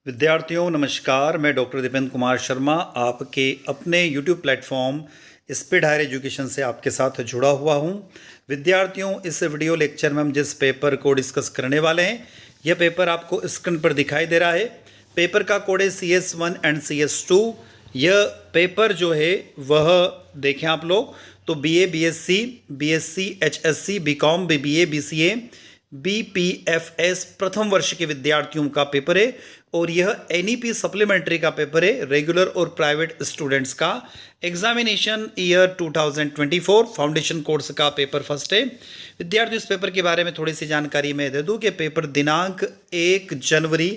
विद्यार्थियों नमस्कार। मैं डॉक्टर दीपेंद्र कुमार शर्मा आपके अपने YouTube platform speed higher education से आपके साथ जुड़ा हुआ हूं। विद्यार्थियों, इस वीडियो लेक्चर में हम जिस पेपर को डिस्कस करने वाले हैं, यह पेपर आपको स्क्रीन पर दिखाई दे रहा है। पेपर का कोड है CS1 एंड CS2। यह पेपर जो है वह देखें आप लोग तो BA BSc BSc HSc BCom BBA BCA BPFS प्रथम वर्ष के विद्यार्थियों का पेपर है और यह NEP सप्लीमेंट्री का पेपर है, रेगुलर और प्राइवेट स्टूडेंट्स का। एग्जामिनेशन ईयर 2024 फाउंडेशन कोर्स का पेपर फर्स्ट है। विद्यार्थियों, इस पेपर के बारे में थोड़ी सी जानकारी मैं दे दूं कि पेपर दिनांक 1 जनवरी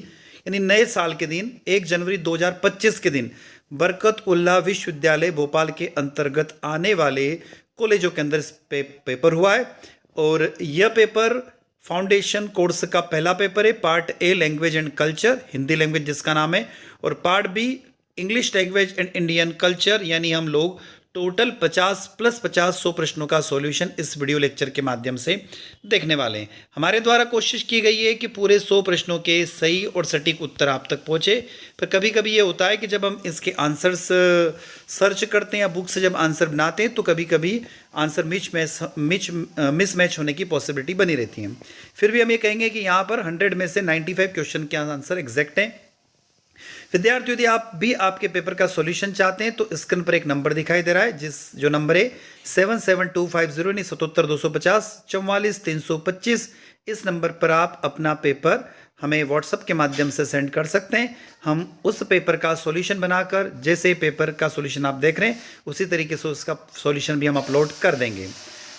यानी नए साल के दिन 1 जनवरी 2025 के दिन बरकत उल्लाह विश्वविद्यालय भोपाल के अंतर्गत आने वाले कॉलेजों के अंदर पेपर हुआ है और यह पेपर फाउंडेशन कोर्स का पहला पेपर है। Part A language and culture, Hindi language जिसका नाम है, और part B English language and Indian culture, यानी हम लोग टोटल 50 + 50 100 प्रश्नों का सॉल्यूशन इस वीडियो लेक्चर के माध्यम से देखने वाले हैं। हमारे द्वारा कोशिश की गई है कि पूरे 100 प्रश्नों के सही और सटीक उत्तर आप तक पहुंचे। पर कभी कभी ये होता है कि जब हम इसके आंसर्स सर्च करते हैं या बुक से जब आंसर बनाते हैं तो कभी कभी आंसर मिसमैच होने की पॉसिबिलिटी बनी रहती है। फिर भी हम ये कहेंगे कि यहाँ पर 100 में से 95 क्वेश्चन के आंसर एग्जैक्ट हैं। विद्यार्थियों, यदि आप भी आपके पेपर का सॉल्यूशन चाहते हैं तो स्क्रीन पर एक नंबर दिखाई दे रहा है, जो नंबर है 77250 यानी 77250 44325। इस नंबर पर आप अपना पेपर हमें व्हाट्सएप के माध्यम से सेंड कर सकते हैं। हम उस पेपर का सॉल्यूशन बनाकर, जैसे पेपर का सॉल्यूशन आप देख रहे हैं उसी तरीके से उसका सॉल्यूशन भी हम अपलोड कर देंगे।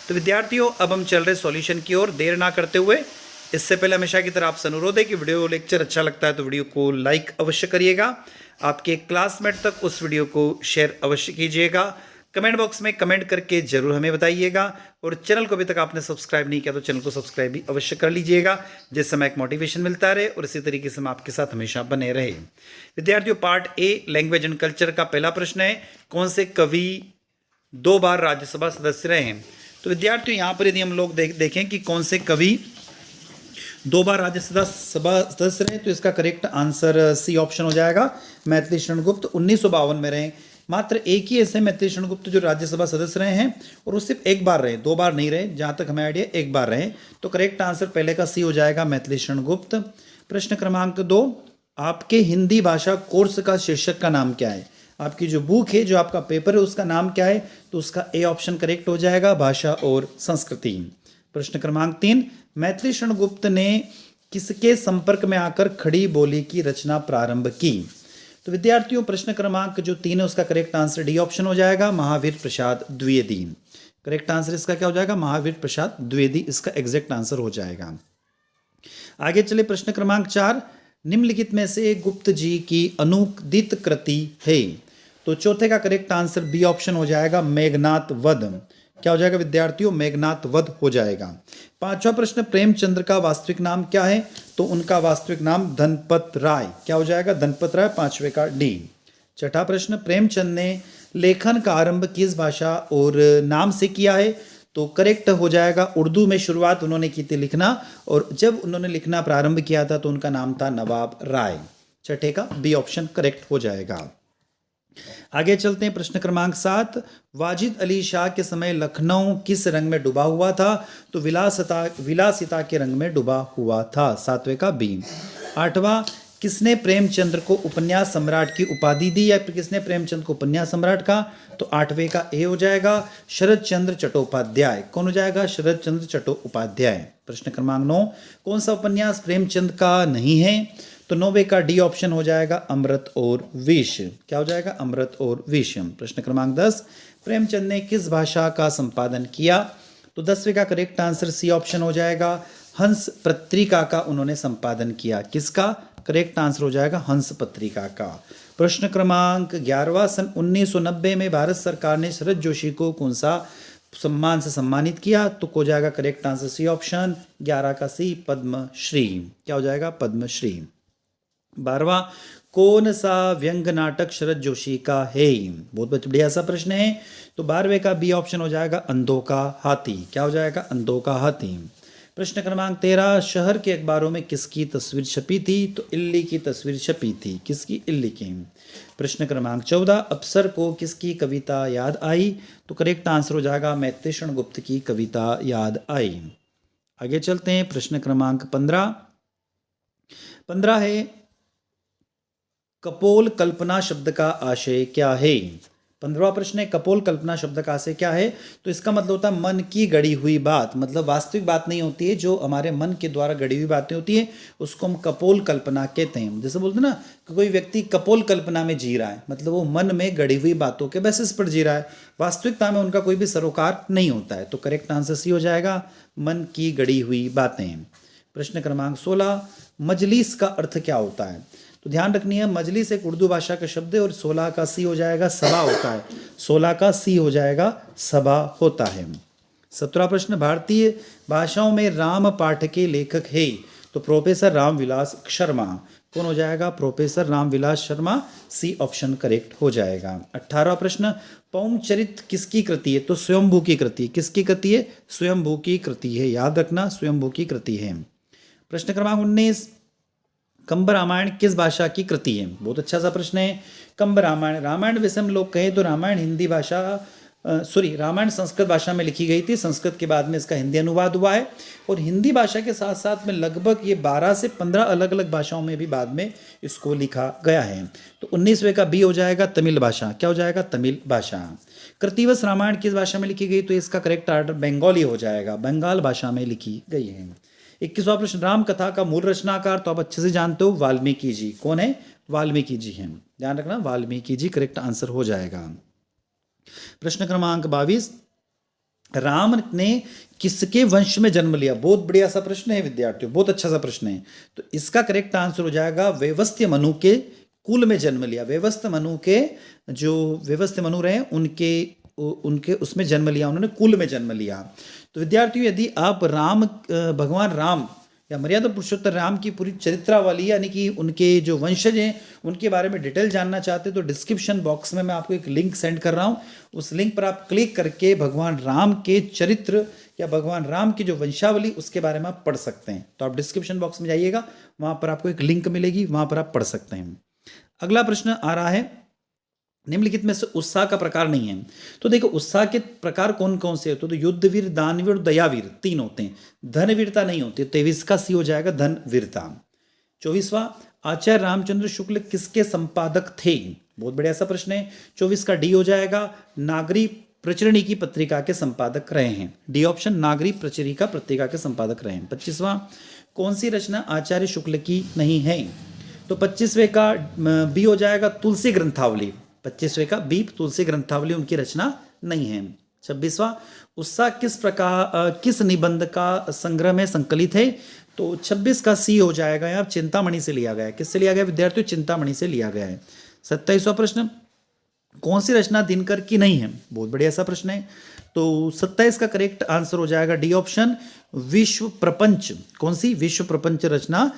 तो विद्यार्थियों, अब हम चल रहे सॉल्यूशन की ओर। देर ना करते हुए, इससे पहले हमेशा की तरह आपसे अनुरोध है कि वीडियो लेक्चर अच्छा लगता है तो वीडियो को लाइक अवश्य करिएगा, आपके क्लासमेट तक उस वीडियो को शेयर अवश्य कीजिएगा, कमेंट बॉक्स में कमेंट करके जरूर हमें बताइएगा, और चैनल को अभी तक आपने सब्सक्राइब नहीं किया तो चैनल को सब्सक्राइब भी अवश्य कर लीजिएगा, जिससे हमें एक मोटिवेशन मिलता रहे और इसी तरीके से हम आपके साथ हमेशा बने रहे। विद्यार्थियों, part A language and culture का पहला प्रश्न है, कौन से कवि 2 बार राज्यसभा सदस्य रहे हैं? तो विद्यार्थियों, यहाँ पर यदि हम लोग देखें कि कौन से कवि 2 बार राज्यसभा सदस्य रहे तो इसका करेक्ट आंसर सी ऑप्शन हो जाएगा। मैथिली शरण गुप्त 1952 में रहे। मात्र एक ही ऐसे मैथिली शरण गुप्त जो राज्यसभा सदस्य रहे हैं और वो सिर्फ एक बार रहे, 2 बार नहीं रहे, जहाँ तक हमें आइडिया एक बार रहे। तो करेक्ट आंसर पहले का सी हो जाएगा, मैथिली शरण गुप्त। प्रश्न क्रमांक 2, आपके हिंदी भाषा कोर्स का शीर्षक का नाम क्या है? आपकी जो बुक है, जो आपका पेपर है, उसका नाम क्या है? तो उसका ए ऑप्शन करेक्ट हो जाएगा, भाषा और संस्कृति। प्रश्न क्रमांक 3, मैथिली शरण गुप्त ने किसके संपर्क में आकर खड़ी बोली की रचना प्रारंभ की? तो विद्यार्थियों, प्रश्न क्रमांक जो 3 है उसका करेक्ट आंसर डी ऑप्शन हो जाएगा, महावीर प्रसाद द्विवेदी। करेक्ट आंसर इसका क्या हो जाएगा? महावीर प्रसाद द्विवेदी इसका एग्जैक्ट आंसर हो जाएगा। आगे चले, प्रश्न क्रमांक 4, निम्नलिखित में से गुप्त जी की अनुदित कृति है? तो चौथे का करेक्ट आंसर बी ऑप्शन हो जाएगा, मेघनाथ वध। क्या हो जाएगा विद्यार्थियों? मेघनाथ वध हो जाएगा। 5वां प्रश्न, प्रेमचंद्र का वास्तविक नाम क्या है? तो उनका वास्तविक नाम धनपत राय। क्या हो जाएगा? धनपत राय, 5वें का डी। 6ठा प्रश्न, प्रेमचंद ने लेखन का आरंभ किस भाषा और नाम से किया है? तो करेक्ट हो जाएगा, उर्दू में शुरुआत उन्होंने की थी लिखना, और जब उन्होंने लिखना प्रारंभ किया था तो उनका नाम था नवाब राय। 6ठे का बी ऑप्शन करेक्ट हो जाएगा। आगे चलते हैं, प्रश्न क्रमांक 7, वाजिद अली शाह के समय लखनऊ किस रंग में डूबा हुआ था? तो विलासिता के रंग में डूबा हुआ था, 7वें का बी। 8वां, किसने प्रेमचंद्र को उपन्यास सम्राट की उपाधि दी या किसने प्रेमचंद को उपन्यास सम्राट का? तो 8वें का ए हो जाएगा, शरद चंद्र चट्टोपाध्याय। कौन हो जाएगा? शरद चंद्र चट्टोपाध्याय। प्रश्न क्रमांक 9, कौन सा उपन्यास प्रेमचंद का नहीं है? तो 9वें का डी ऑप्शन हो जाएगा, अमृत और विष। क्या हो जाएगा? अमृत और विष। प्रश्न क्रमांक 10, प्रेमचंद ने किस भाषा का संपादन किया? तो 10वें का करेक्ट आंसर सी ऑप्शन हो जाएगा, हंस पत्रिका का उन्होंने संपादन किया। किसका? करेक्ट आंसर हो जाएगा, हंस पत्रिका का। प्रश्न क्रमांक 11, सन 1990 में भारत सरकार ने शरद जोशी को कौन सा सम्मान से सम्मानित किया? तो हो जाएगा करेक्ट आंसर सी ऑप्शन, 11 का सी, पद्मश्री। क्या हो जाएगा? पद्मश्री। 12वां, कौन सा व्यंग नाटक शरद जोशी का है? बहुत बढ़िया सा प्रश्न है। तो 12वें का बी ऑप्शन हो जाएगा, अंधों का हाथी। क्या हो जाएगा? अंधों का हाथी। प्रश्न क्रमांक 13, शहर के अखबारों में किसकी तस्वीर छपी थी? तो इल्ली की तस्वीर छपी थी। किसकी? इल्ली की। प्रश्न क्रमांक 14, अफसर को किसकी कविता याद आई? तो करेक्ट आंसर हो जाएगा मैत्रेयण गुप्त की कविता याद आई। आगे चलते हैं। प्रश्न क्रमांक 15 है, कपोल कल्पना शब्द का आशय क्या है? 15वां प्रश्न है, कपोल कल्पना शब्द का आशय क्या है? तो इसका मतलब होता है मन की गढ़ी हुई बात, मतलब वास्तविक बात नहीं होती है, जो हमारे मन के द्वारा गढ़ी हुई बातें होती है उसको हम कपोल कल्पना कहते हैं। जैसे बोलते हैं ना कि कोई व्यक्ति कपोल कल्पना में जी रहा है, मतलब वो मन में गढ़ी हुई बातों के बेसिस पर जी रहा है, वास्तविकता में उनका कोई भी सरोकार नहीं होता है। तो करेक्ट आंसर सी हो जाएगा, मन की गढ़ी हुई बातें। प्रश्न क्रमांक 16, मजलिस का अर्थ क्या होता है? तो ध्यान रखनी है, मजलिस एक उर्दू भाषा का शब्द है और 16 का सी हो जाएगा सभा होता है। 16 का सी हो जाएगा सभा होता है। 17वां प्रश्न, भारतीय भाषाओं में राम पाठ के लेखक है? तो प्रोफेसर रामविलास शर्मा। कौन हो जाएगा? Professor Ramvilas Sharma. C option correct हो जाएगा। 18वां प्रश्न, पौंचरित किसकी कृति है? तो स्वयंभू की कृति। किसकी कृति है? स्वयंभू की कृति है, याद रखना स्वयंभू की कृति है। प्रश्न क्रमांक 19, कंब रामायण किस भाषा की कृति है? बहुत अच्छा सा प्रश्न है। कंब रामायण, रामायण वैसे हम लोग कहें तो रामायण हिंदी भाषा रामायण संस्कृत भाषा में लिखी गई थी, संस्कृत के बाद में इसका हिंदी अनुवाद हुआ है और हिंदी भाषा के साथ साथ में लगभग ये 12 से 15 अलग अलग भाषाओं में भी बाद में इसको लिखा गया है। तो 19वें का बी हो जाएगा तमिल भाषा। क्या हो जाएगा? तमिल भाषा। कृतिवश रामायण किस भाषा में लिखी गई? तो इसका करेक्ट आंसर बंगाली हो जाएगा, बंगाल भाषा में लिखी गई है। 21वां प्रश्न, राम कथा का मूल रचनाकार तो आप अच्छे से जानते हो, वाल्मीकि जी। कौन है? वाल्मीकि जी हैं, ध्यान रखना वाल्मीकि जी करेक्ट आंसर हो जाएगा। प्रश्न क्रमांक 22, राम ने किसके वंश में जन्म लिया? बहुत बढ़िया सा प्रश्न है विद्यार्थियों, बहुत अच्छा सा प्रश्न है। तो इसका करेक्ट आंसर हो जाएगा वैवस्त्य मनु के कुल में जन्म लिया। वैवस्त्य मनु के जो वैवस्त्य मनु रहे उनके उसमें जन्म लिया, उन्होंने कुल में जन्म लिया। तो विद्यार्थियों, यदि आप भगवान राम या मर्यादा पुरुषोत्तम राम की पूरी चरित्रावली यानी कि उनके जो वंशज हैं उनके बारे में डिटेल जानना चाहते हैं तो डिस्क्रिप्शन बॉक्स में मैं आपको एक लिंक सेंड कर रहा हूँ। उस लिंक पर आप क्लिक करके भगवान राम के चरित्र या भगवान राम की जो वंशावली उसके बारे में आप पढ़ सकते हैं। तो आप डिस्क्रिप्शन बॉक्स में जाइएगा, वहाँ पर आपको एक लिंक मिलेगी, वहाँ पर आप पढ़ सकते हैं। अगला प्रश्न आ रहा है, निम्नलिखित में से उत्साह का प्रकार नहीं है। तो देखो उत्साह के प्रकार कौन कौन से होते हैं? तो युद्धवीर, दानवीर, दयावीर, 3 होते हैं। धनवीरता नहीं होती। 23 का सी हो जाएगा धनवीरता। 24वां, आचार्य रामचंद्र शुक्ल किसके संपादक थे? बहुत बढ़िया सा प्रश्न है। 24 का डी हो जाएगा, नागरी प्रचरणी की पत्रिका के संपादक रहे हैं। डी ऑप्शन, नागरी प्रचरिका पत्रिका के संपादक रहे हैं। 25वां, कौन सी रचना आचार्य शुक्ल की नहीं है? तो 25वें का बी हो जाएगा, तुलसी ग्रंथावली। 25वें का बी, तुलसी ग्रंथावली उनकी रचना नहीं है। 26वां, उत्साह किस निबंध का संग्रह में संकलित है? तो 26 का सी हो जाएगा, यहाँ चिंतामणि से लिया गया है। किससे लिया गया विद्यार्थियों? चिंतामणि से लिया गया है। 27वां प्रश्न, कौन सी रचना दिनकर की नहीं है? बहुत बढ़िया सा प्रश्न है। तो 27 का करेक्ट आंसर हो जाएगा डी ऑप्शन, विश्व प्रपंच। कौन सी? विश्व प्रपंच रचना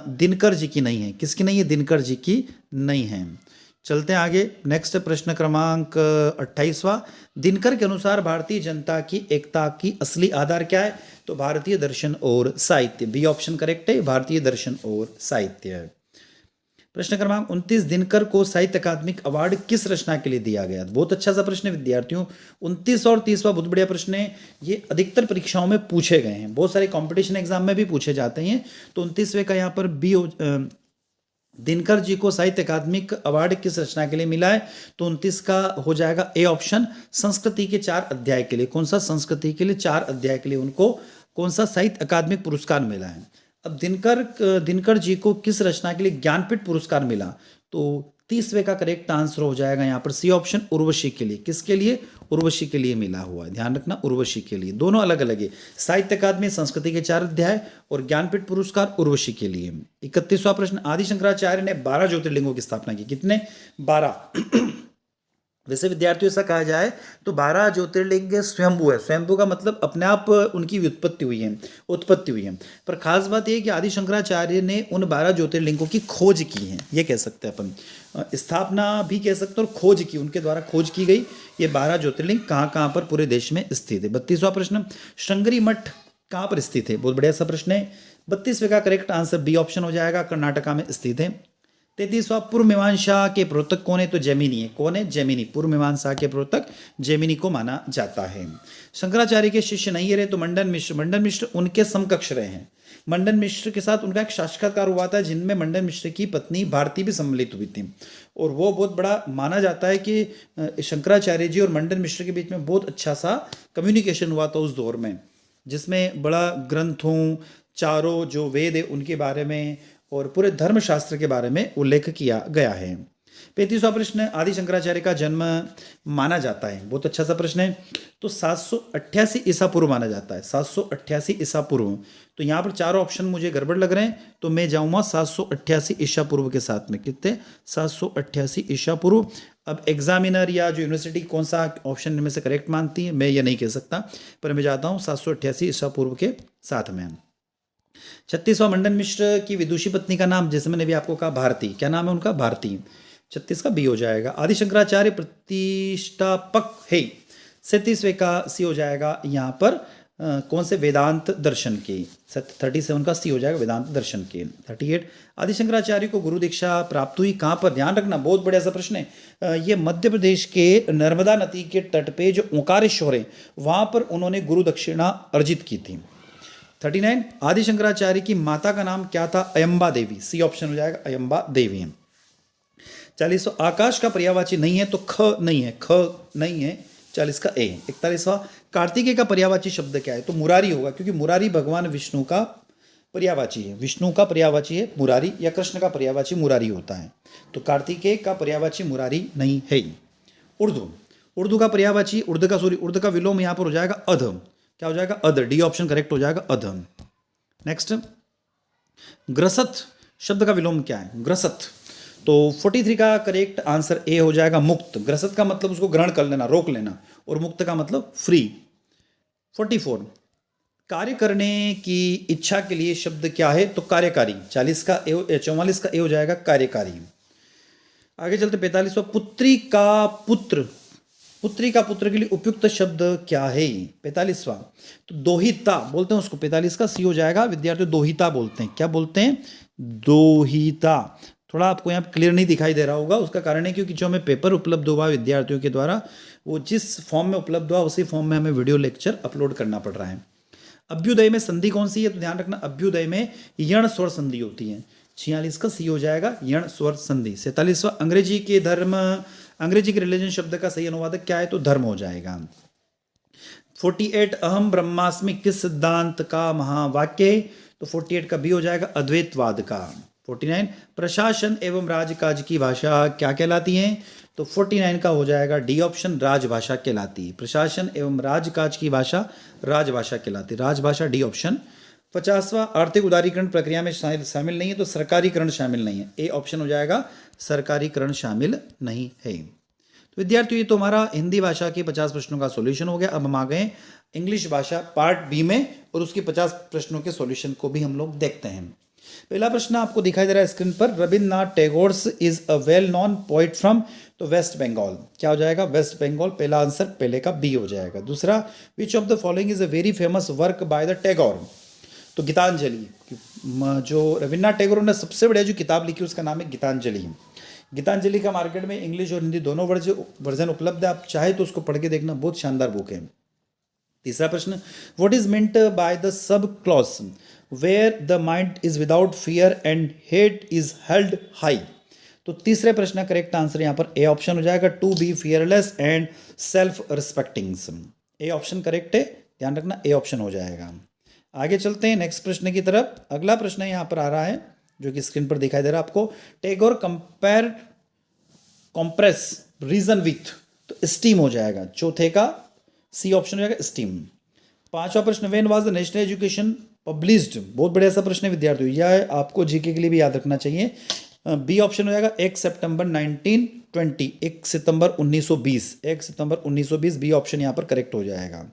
दिनकर जी की नहीं है। किसकी नहीं है? दिनकर जी की नहीं है। चलते हैं आगे। नेक्स्ट प्रश्न क्रमांक 28वां, दिनकर के अनुसार भारतीय जनता की एकता की असली आधार क्या है? तो भारतीय दर्शन और साहित्य। बी ऑप्शन करेक्ट है, भारतीय दर्शन और साहित्य। प्रश्न क्रमांक 29, दिनकर को साहित्य अकादमिक अवार्ड किस रचना के लिए दिया गया? बहुत अच्छा सा प्रश्न है विद्यार्थियों। 29 और 30वां बहुत बढ़िया प्रश्न है। ये अधिकतर परीक्षाओं में पूछे गए हैं, बहुत सारे कंपटीशन एग्जाम में भी पूछे जाते हैं। तो 29वें का यहाँ पर बी, दिनकर जी को साहित्य अकादमिक अवार्ड किस रचना के लिए मिला है? तो 29 का हो जाएगा ए ऑप्शन, संस्कृति के 4 अध्याय के लिए। कौन सा? संस्कृति के लिए 4 अध्याय के लिए उनको कौन सा साहित्य अकादमिक पुरस्कार मिला है। अब दिनकर जी को किस रचना के लिए ज्ञानपीठ पुरस्कार मिला? तो 30वें का करेक्ट आंसर हो जाएगा यहाँ पर सी ऑप्शन, उर्वशी के लिए। किसके लिए? उर्वशी के लिए मिला हुआ है, ध्यान रखना उर्वशी के लिए। दोनों अलग अलग है, साहित्य अकादमी संस्कृति के 4 अध्याय और ज्ञानपीठ पुरस्कार उर्वशी के लिए। 31वां प्रश्न, आदि शंकराचार्य ने 12 ज्योतिर्लिंगों की स्थापना की। कितने? 12। वैसे विद्यार्थियों ऐसा कहा जाए तो 12 ज्योतिर्लिंग स्वयंभू है। स्वयंभू का मतलब अपने आप उनकी उत्पत्ति हुई है। पर खास बात यह कि आदि शंकराचार्य ने उन 12 ज्योतिर्लिंगों की खोज की है, ये कह सकते हैं अपन। स्थापना भी कह सकते हैं और खोज की, उनके द्वारा खोज की गई। ये 12 ज्योतिर्लिंग कहाँ कहाँ पर पूरे देश में स्थित है। 32वां प्रश्न, श्रृंगेरी मठ कहाँ पर स्थित है? बहुत बढ़िया सा प्रश्न है। 32वें का करेक्ट आंसर बी ऑप्शन हो जाएगा, कर्नाटका में स्थित है। 33वां पूर्व मीमांसा के प्रवर्तक कौन है? तो जैमिनी है। कौन है? जैमिनी। पूर्व मीमांसा के प्रवर्तक जैमिनी को माना जाता है। शंकराचार्य के शिष्य नहीं रहे तो मंडन मिश्र। मंडन मिश्र उनके समकक्ष रहे हैं। मंडन मिश्र के साथ उनका एक साक्षात्कार हुआ था जिनमें मंडन मिश्र की पत्नी भारती भी सम्मिलित हुई थी, और वो बहुत बड़ा माना जाता है कि शंकराचार्य जी और मंडन मिश्र के बीच में बहुत अच्छा सा कम्युनिकेशन हुआ था उस दौर में, जिसमें बड़ा ग्रंथों, चारों जो वेद है उनके बारे में और पूरे धर्मशास्त्र के बारे में उल्लेख किया गया है। 35वां प्रश्न, आदि शंकराचार्य का जन्म माना जाता है। बहुत अच्छा सा प्रश्न है। तो 788 ईसा पूर्व माना जाता है। 788 ईसा पूर्व। तो यहाँ पर चारों ऑप्शन मुझे गड़बड़ लग रहे हैं, तो मैं जाऊँगा 788 ईसा पूर्व के साथ में। कितने? 788 ईसा पूर्व। अब एग्जामिनर या जो यूनिवर्सिटी कौन सा ऑप्शन इनमें से करेक्ट मानती है मैं ये नहीं कह सकता, पर मैं जाता हूँ 788 ईसा पूर्व के साथ में। 36वां, मंडन मिश्र की विदुषी पत्नी का नाम, जैसे मैंने भी आपको कहा, भारती। क्या नाम है उनका? भारती। 36 का बी हो जाएगा। आदि शंकराचार्य प्रतिष्ठापक है। 37वें का सी हो जाएगा यहाँ पर कौन से? वेदांत दर्शन के। 37 का सी हो जाएगा, वेदांत दर्शन के। 38, आदि शंकराचार्य को गुरु दीक्षा प्राप्त हुई कहाँ पर? ध्यान रखना, बहुत बढ़िया सा प्रश्न है। ये मध्य प्रदेश के नर्मदा नदी के तट पे जो ओंकारेश्वर है वहाँ पर उन्होंने गुरु दक्षिणा अर्जित की थी। 39, आदि शंकराचार्य की माता का नाम क्या था? अयंबा देवी। सी ऑप्शन हो जाएगा, अयंबा देवी। 40, आकाश का पर्यायवाची नहीं है तो ख नहीं है, ख नहीं है। 40 का ए। 41वां, कार्तिकेय का पर्यायवाची शब्द क्या है? तो मुरारी होगा, क्योंकि मुरारी भगवान विष्णु का पर्यायवाची है। विष्णु का पर्यायवाची है मुरारी, या कृष्ण का पर्यायवाची मुरारी होता है। तो कार्तिकेय का पर्यायवाची मुरारी नहीं है। उर्दू। उर्दू का पर्यायवाची, उर्द का विलोम यहाँ पर हो जाएगा अध। क्या हो जाएगा? अध। डी ऑप्शन करेक्ट हो जाएगा, अध। नेक्स्ट, ग्रसत शब्द का विलोम क्या है? ग्रसत। तो 43 का करेक्ट आंसर ए हो जाएगा, मुक्त। ग्रसत का मतलब उसको ग्रहण कर लेना, रोक लेना, और मुक्त का मतलब फ्री। 44, कार्य करने की इच्छा के लिए शब्द क्या है? तो कार्यकारी। 44 का ए हो जाएगा, कार्यकारी। आगे चलते 45वां, पुत्री का पुत्र। पुत्री का पुत्र के लिए उपयुक्त शब्द क्या है? 45वां, तो दोहिता बोलते हैं उसको। 45 का सी हो जाएगा, विद्यार्थी दोहिता बोलते हैं। क्या बोलते हैं? दोहिता। थोड़ा आपको यहाँ क्लियर नहीं दिखाई दे रहा होगा, उसका कारण है क्योंकि जो हमें पेपर उपलब्ध हुआ विद्यार्थियों के द्वारा, वो जिस फॉर्म में उपलब्ध हुआ उसी फॉर्म में हमें वीडियो लेक्चर अपलोड करना पड़ रहा है। अभ्युदय में संधि कौन सी है? तो ध्यान रखना, अभ्युदय में यण स्वर संधि होती है। 46 का सी हो जाएगा, यण स्वर संधि। 47वां, अंग्रेजी के रिलीजन शब्द का सही अनुवादक क्या है? तो धर्म हो जाएगा। 48, अहम ब्रह्मास्मि किस सिद्धांत का महावाक्य है? तो 48 का बी हो जाएगा, अद्वैतवाद का। 49, प्रशासन एवं राजकाज की भाषा क्या कहलाती है? तो 49 का हो जाएगा डी ऑप्शन, राजभाषा कहलाती है। प्रशासन एवं राजकाज की भाषा राजभाषा कहलाती है, राजभाषा, डी ऑप्शन। 50वां, आर्थिक उदारीकरण प्रक्रिया में शामिल नहीं है तो सरकारीकरण शामिल नहीं है। ए ऑप्शन हो जाएगा, सरकारीकरण शामिल नहीं है। तो विद्यार्थियों, ये तो हमारा हिंदी भाषा के 50 प्रश्नों का सॉल्यूशन हो गया। अब हम आ गए इंग्लिश भाषा पार्ट बी में, और उसके 50 प्रश्नों के सॉल्यूशन को भी हम लोग देखते हैं। पहला प्रश्न आपको दिखाई दे रहा है स्क्रीन पर, Rabindranath Tagore is a well known poet from, तो वेस्ट बंगाल। क्या हो जाएगा? वेस्ट बंगाल। पहला आंसर पहले का बी हो जाएगा। दूसरा, which of the following is a very famous work by the Tagore? तो गीतांजलि। जो रविन्द्रनाथ टैगोर ने सबसे बढ़िया जो किताब लिखी उसका नाम है गीतांजलि। गीतांजलि का मार्केट में इंग्लिश और हिंदी दोनों वर्जन उपलब्ध है, आप चाहे तो उसको पढ़ के देखना, बहुत शानदार बुक है। तीसरा प्रश्न, what is meant by the sub clause where the mind is without fear and head is held high? तो तीसरे प्रश्न का करेक्ट आंसर यहाँ पर ए ऑप्शन हो जाएगा, to be fearless and self respecting. A option correct है, ध्यान रखना, ए ऑप्शन हो जाएगा। आगे चलते हैं नेक्स्ट प्रश्न की तरफ। अगला प्रश्न यहाँ पर आ रहा है जो कि स्क्रीन पर दिखाई दे रहा है आपको, टैगोर कंप्रेस रीजन विथ, तो स्टीम हो जाएगा। चौथे का सी ऑप्शन हो जाएगा, स्टीम। पांचवा प्रश्न, when was the national education published? बहुत बढ़िया सा प्रश्न है विद्यार्थियों, यह आपको जीके के लिए भी याद रखना चाहिए। बी ऑप्शन हो जाएगा 1 सितंबर 1920, 1 सितंबर 1920, 1 सितंबर 1920, बी ऑप्शन यहाँ पर करेक्ट हो जाएगा।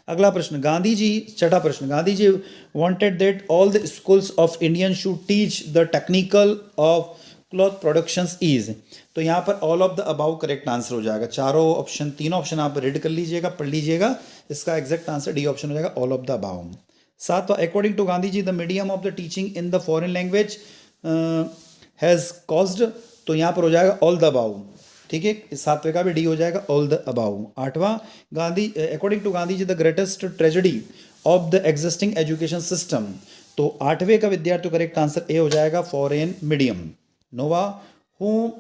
अगला प्रश्न, गांधी जी, छठा प्रश्न, Gandhi ji wanted that all the schools of Indian should teach the technical of cloth productions is. तो यहाँ पर all of the above correct answer हो जाएगा। चारों ऑप्शन, तीनों ऑप्शन आप रीड कर लीजिएगा, पढ़ लीजिएगा। इसका एग्जैक्ट आंसर डी ऑप्शन हो जाएगा, ऑल ऑफ द अबाउ। सातवां, according to Gandhi ji the medium of the teaching in the foreign language has caused. तो यहाँ पर हो जाएगा ऑल द अबाउ। ठीक है, सातवें का भी डी हो जाएगा, ऑल द अबाउ। आठवां, Gandhi according to Gandhi ji the greatest tragedy of the existing education system. तो आठवें का विद्यार्थी करेक्ट आंसर ए हो जाएगा, फॉरेन मीडियम। नोवा, who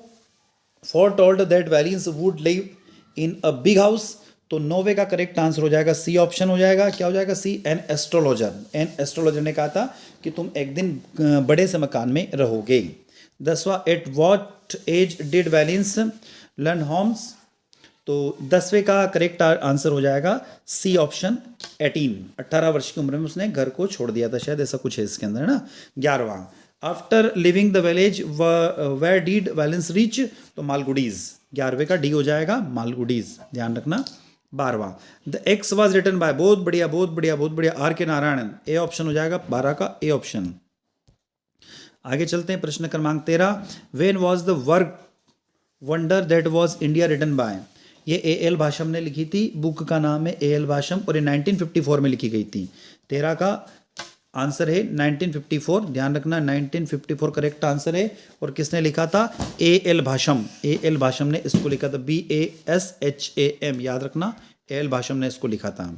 foretold that Valiance would live in a big house. तो नोवे का करेक्ट आंसर हो जाएगा, सी ऑप्शन हो जाएगा। क्या हो जाएगा, C, an astrologer. An astrologer ने कहा था कि तुम एक दिन बड़े से मकान में रहोगे। 10वां, at what age did Valiance learn homes. तो 10वें का करेक्ट आंसर हो जाएगा, सी ऑप्शन, 18 वर्ष की उम्र में उसने घर को छोड़ दिया था, शायद ऐसा कुछ है इसके अंदर, है ना। 11वां, after living the village where did Valiance reach. तो मालगुडीज। 11वें का डी हो जाएगा, मालगुडीज, ध्यान रखना। 12वां, the X was written by, बहुत बढ़िया बहुत बढ़िया बहुत बढ़िया, आर के नारायणन। ए ऑप्शन हो जाएगा, 12 का ए ऑप्शन। आगे चलते हैं, प्रश्न क्रमांक 13, when was the work wonder that was India written by. ये ए एल भाषम ने लिखी थी, बुक का नाम है ए एल भाषम, और ये 1954 में लिखी गई थी। 13 का आंसर है 1954, ध्यान रखना, 1954 करेक्ट आंसर है। और किसने लिखा था, ए एल भाषम। ए एल भाषम ने इसको लिखा था, BASHAM, याद रखना, ए एल भाषम ने इसको लिखा था।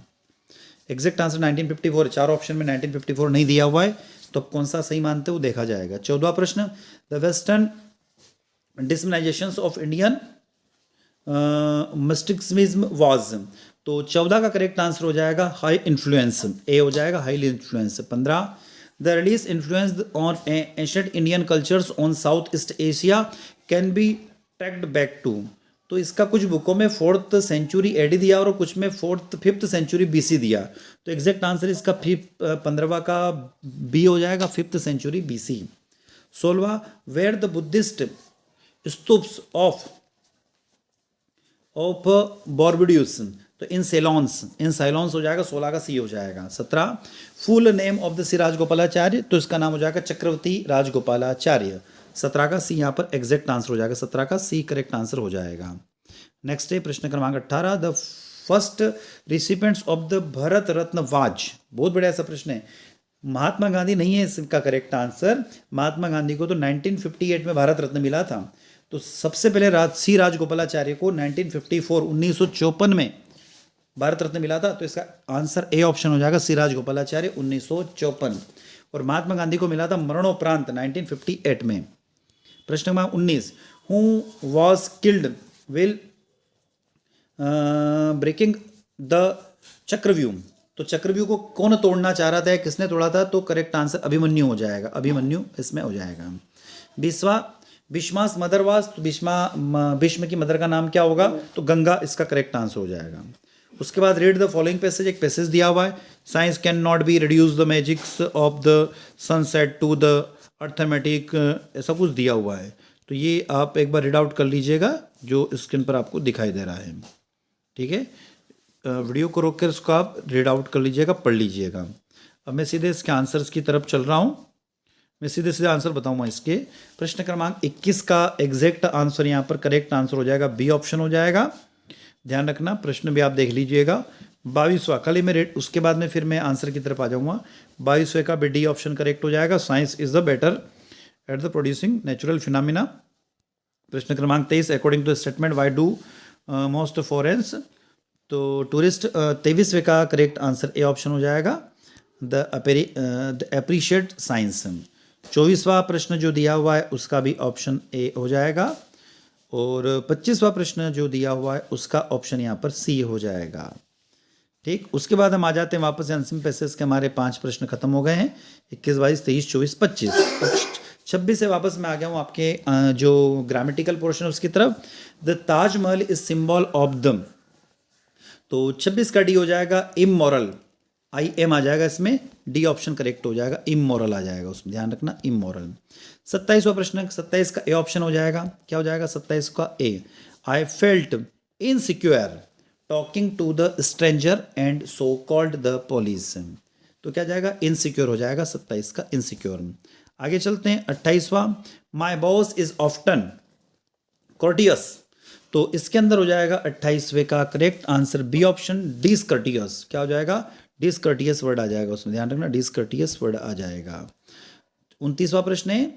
एग्जैक्ट आंसर 1954, चार ऑप्शन में 1954 नहीं दिया हुआ है, तो कौन सा सही मानते हो देखा जाएगा। 14वां प्रश्न, the western dismanisations of Indian mysticism was. तो 14 का करेक्ट आंसर हो जाएगा, हाई इन्फ्लुएंस, ए हो जाएगा, high influence. 15, the release influence on ancient Indian cultures on South East Asia can be tracked back to. तो इसका कुछ बुकों में 4th सेंचुरी एडी दिया और कुछ में 5th सेंचुरी BC दिया। तो एग्जैक्ट आंसर इसका 15वां का बी हो जाएगा, 5th सेंचुरी BC। 16वां, where the Buddhist stupas of Borobudur's. तो इन साइलॉन्स हो जाएगा, 16 का सी हो जाएगा। 17, full name of the Shri Rajagopalachari. तो इसका नाम हो जाएगा चक्रवर्ती राजगोपालाचार्य। 17 का सी यहाँ पर एग्जैक्ट आंसर हो जाएगा, 17 का सी करेक्ट आंसर हो जाएगा। नेक्स्ट है प्रश्न क्रमांक 18, the first recipients of the Bharat Ratna was. बहुत बढ़िया सा प्रश्न है। महात्मा गांधी नहीं है इसका करेक्ट आंसर। महात्मा गांधी को तो 1958 में भारत रत्न मिला था। तो सबसे पहले सी राजगोपालाचार्य को 1954 में भारत रत्न मिला था। तो इसका आंसर ए ऑप्शन हो जाएगा, सी राजगोपालाचार्य 1954। और महात्मा गांधी को मिला था मरणोपरांत 1958 में। प्रश्न number 19, who was killed will breaking the chakravyuh. तो चक्रव्यूह को कौन तोड़ना चाह रहा था, किसने तोड़ा था। तो करेक्ट आंसर अभिमन्यु हो जाएगा, अभिमन्यु इसमें हो जाएगा। 20वां, भीष्मास मदर वास। तो भीष्म की मदर का नाम क्या होगा। तो गंगा इसका करेक्ट आंसर हो जाएगा। उसके बाद रीड द फॉलोइंग पैसेज, एक पैसेज दिया हुआ है, science can not be reduce the magics of the sunset to the arithmetic, ऐसा कुछ दिया हुआ है। तो ये आप एक बार रीड आउट कर लीजिएगा जो स्क्रीन पर आपको दिखाई दे रहा है। ठीक है, वीडियो को रोक कर इसको आप रीड आउट कर लीजिएगा, पढ़ लीजिएगा। अब मैं सीधे इसके आंसर्स की तरफ चल रहा हूँ, मैं सीधे सीधे आंसर बताऊंगा इसके। प्रश्न क्रमांक 21 का एग्जैक्ट आंसर यहाँ पर करेक्ट आंसर हो जाएगा, बी ऑप्शन हो जाएगा। ध्यान रखना, प्रश्न भी आप देख लीजिएगा। 22वां, खाली मैं उसके बाद में फिर मैं आंसर की तरफ आ जाऊँगा। 22वें का भी डी ऑप्शन करेक्ट हो जाएगा, science is the better at the producing natural phenomena. प्रश्न क्रमांक 23, according to statement why do most foreigners. तो टूरिस्ट। 23वें का करेक्ट आंसर ए ऑप्शन हो जाएगा, द अप्रिशिएट साइंस। 24वां प्रश्न जो दिया हुआ है उसका भी ऑप्शन ए हो जाएगा। और 25वां प्रश्न जो दिया हुआ है उसका ऑप्शन यहाँ पर सी हो जाएगा। ठीक, उसके बाद हम आ जाते हैं वापस अंतिम पैसेज के, हमारे 5 प्रश्न खत्म हो गए हैं, 21, 22, 23, 24, 25। 26 से वापस मैं आ गया हूँ आपके जो ग्रामेटिकल पोर्शन है उसकी तरफ। The Taj Mahal is symbol of the. तो 26 का डी हो जाएगा, इमोरल, IM आ जाएगा इसमें, डी ऑप्शन करेक्ट हो जाएगा, इमोरल आ जाएगा उसमें, ध्यान रखना, इमोरल। 27वां प्रश्न, 27 का ए ऑप्शन हो जाएगा। क्या हो जाएगा 27 का A, I felt insecure talking to the stranger and so called the police. तो क्या जाएगा, इनसिक्योर हो जाएगा 27 का, इनसिक्योर। आगे चलते हैं 28वां, my boss is often courteous. तो इसके अंदर हो जाएगा 28वें का correct answer B option, discourteous. क्या हो जाएगा? डिसकर्टियस वर्ड आ जाएगा उसमें, ध्यान रखना डिसकर्टियस वर्ड आ जाएगा। 29वां प्रश्न है,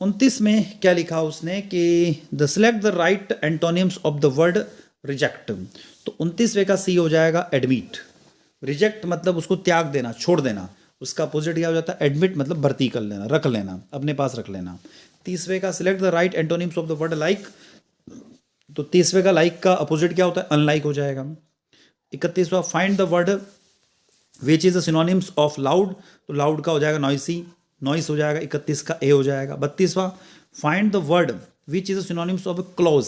29 में क्या लिखा उसने कि the select the right antonyms of the word reject. तो 29वें का सी हो जाएगा एडमिट। रिजेक्ट मतलब उसको त्याग देना, छोड़ देना, उसका अपोजिट क्या हो जाता है? एडमिट मतलब भर्ती कर लेना, रख लेना, अपने पास रख लेना। 30वें का select the right antonyms of the word like. तो 30वें का लाइक का अपोजिट क्या होता है? अनलाइक हो जाएगा। 31वां find the word which is the synonyms of loud. तो लाउड का हो जाएगा नॉइसी, नॉइस हो जाएगा। 31 का ए हो जाएगा। 32वां find the word which is the synonyms of close.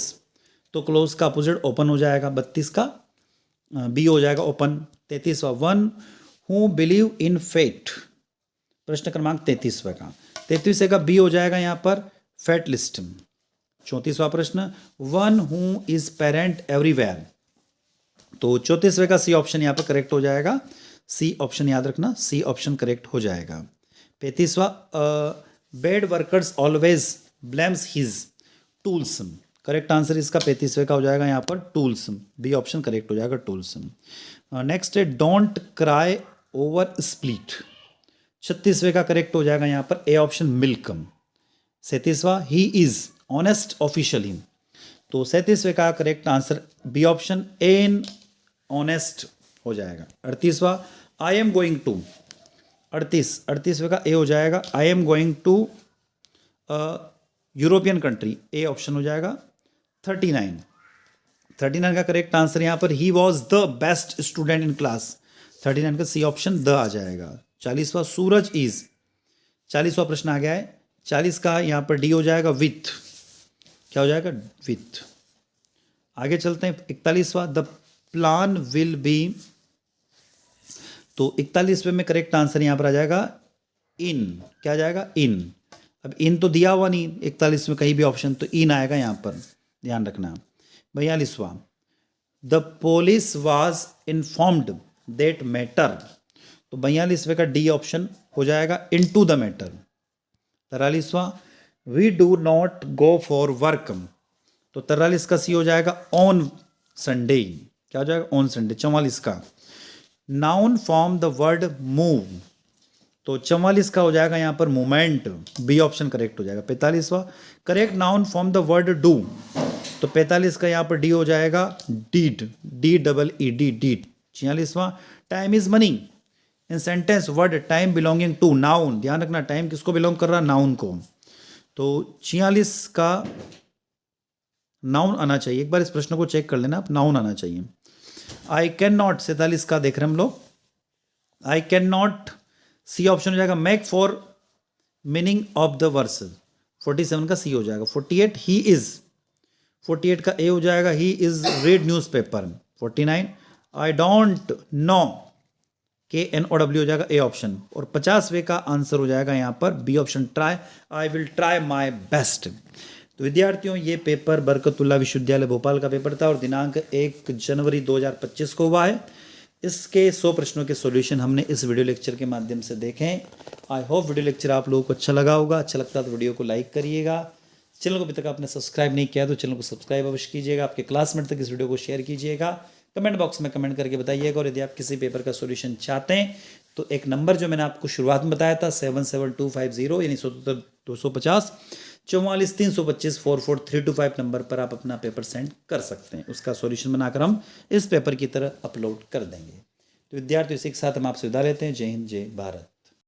तो क्लोज का अपोजिट ओपन हो जाएगा। 32 का बी हो जाएगा ओपन। 33वां one who believe in fate. प्रश्न क्रमांक 33वें का 33वें का बी हो जाएगा यहाँ पर फेट लिस्ट। 34वां प्रश्न one who is parent everywhere. तो 34वें का सी ऑप्शन यहाँ पर करेक्ट हो जाएगा। सी ऑप्शन याद रखना, सी ऑप्शन करेक्ट हो जाएगा। 35वां bad workers always blames his tools. Correct answer इसका 35वें का हो जाएगा यहाँ पर टूल्स, बी ऑप्शन करेक्ट हो जाएगा टूल्स। नेक्स्ट है डोंट क्राई ओवर स्प्लिट। 36वें का करेक्ट हो जाएगा यहाँ पर ए ऑप्शन मिल्क। 37वां ही इज ऑनेस्ट ऑफिशियली। तो 37वें का correct answer B option an honest हो जाएगा। 38वां आई एम गोइंग टू। 38वें का ए हो जाएगा I am going to European country, A option हो जाएगा। 39 का करेक्ट आंसर यहाँ पर he was the best student in class. 39 का सी ऑप्शन द आ जाएगा। 40वां सूरज इज। 40वां प्रश्न आ गया है। 40 का यहाँ पर डी हो जाएगा विथ। क्या हो जाएगा? विथ। आगे चलते हैं 41वां द प्लान विल बी। तो 41वें में करेक्ट आंसर यहाँ पर आ जाएगा इन। क्या आ जाएगा? इन। अब इन तो दिया हुआ नहीं 41 में कहीं भी ऑप्शन, तो इन आएगा यहाँ पर, ध्यान रखना। 42वां the police was informed that matter. तो 42वें का डी ऑप्शन हो जाएगा इनटू द मैटर। 43वां we do not go for work. तो 43 का सी हो जाएगा ऑन संडे। क्या हो जाएगा? On Sunday. 44 का noun form the word move. तो 44 का हो जाएगा यहाँ पर मूवमेंट, बी ऑप्शन करेक्ट हो जाएगा। 45वां correct noun form the word do. तो 45 का यहाँ पर डी हो जाएगा deed, D double E D, deed. 46वां time is money. In sentence word time belonging to noun. ध्यान रखना टाइम किसको बिलोंग कर रहा है? नाउन को। तो 46 का नाउन आना चाहिए, एक बार इस प्रश्न को चेक कर लेना आप, नाउन आना चाहिए। आई कैन नॉट 47 का देख रहे हैं हम लोग, I can not C option हो जाएगा make for meaning of the verse. 47 का सी हो जाएगा। 48 ही इज। 48 का ए हो जाएगा he is read news paper. 49 I don't know, KNOW हो जाएगा ए ऑप्शन। और 50वें का आंसर हो जाएगा यहाँ पर B option try, I will try my best. तो विद्यार्थियों ये पेपर बरकतुल्लाह विश्वविद्यालय भोपाल का पेपर था और दिनांक 1 जनवरी 2025 को हुआ है। इसके 100 प्रश्नों के सॉल्यूशन हमने इस वीडियो लेक्चर के माध्यम से देखे हैं। आई होप वीडियो लेक्चर आप लोगों को अच्छा लगा होगा। अच्छा लगता है तो वीडियो को लाइक करिएगा। चैनल को अभी तक आपने सब्सक्राइब नहीं किया तो चैनल को सब्सक्राइब अवश्य कीजिएगा। आपके क्लासमेट तक इस वीडियो को शेयर कीजिएगा। कमेंट बॉक्स में कमेंट करके बताइएगा। और यदि आप किसी पेपर का सॉल्यूशन चाहते हैं तो एक नंबर जो मैंने आपको शुरुआत में बताया था 77250 यानी 250 44 325 44325 नंबर पर आप अपना पेपर सेंड कर सकते हैं। उसका सॉल्यूशन बनाकर हम इस पेपर की तरह अपलोड कर देंगे। तो विद्यार्थियों इसी के साथ हम आपसे विदा लेते हैं। जय हिंद, जय भारत।